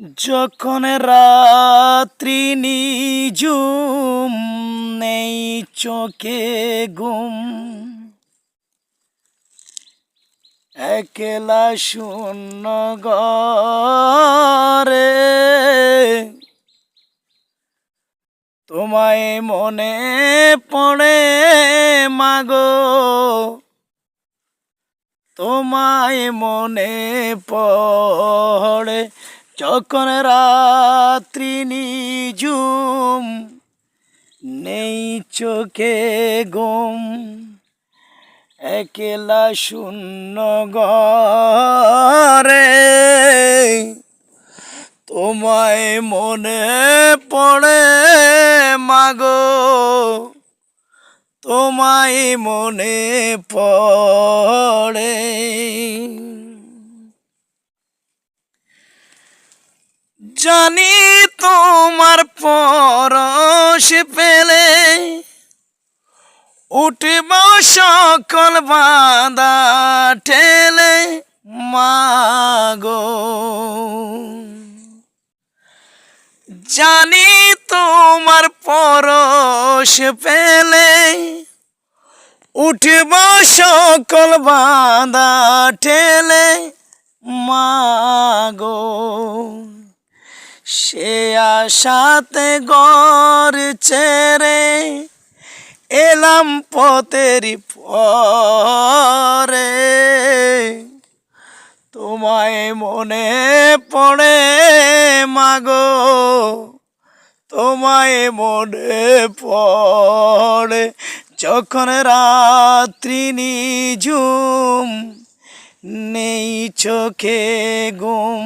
যখন রাত্রি নিঝুম নেই চোখে ঘুম, একলা শূন্য ঘরে তোমায় মনে পড়ে মাগো, তোমায় মনে পড়ে। যখন রাত্রি নিঝুম নেই চোখে ঘুম, একলা শূন্য ঘরে তোমায় মনে পড়ে মাগো, তোমায় মনে পড়ে। জানি তোমার পরশ পেলে উঠব সকল বাঁধা ঠেলে মাগো, জানি তোমার পরশ পেলে উঠব সকল বাঁধা ঠেলে মাগো। সে আশাতে ঘর ছেড়ে এলাম পথেরই পরে, তোমায় মনে পড়ে মাগো, তোমায় মনে পড়ে। যখন রাত্রি নিঝুম নেই চোখে ঘুম।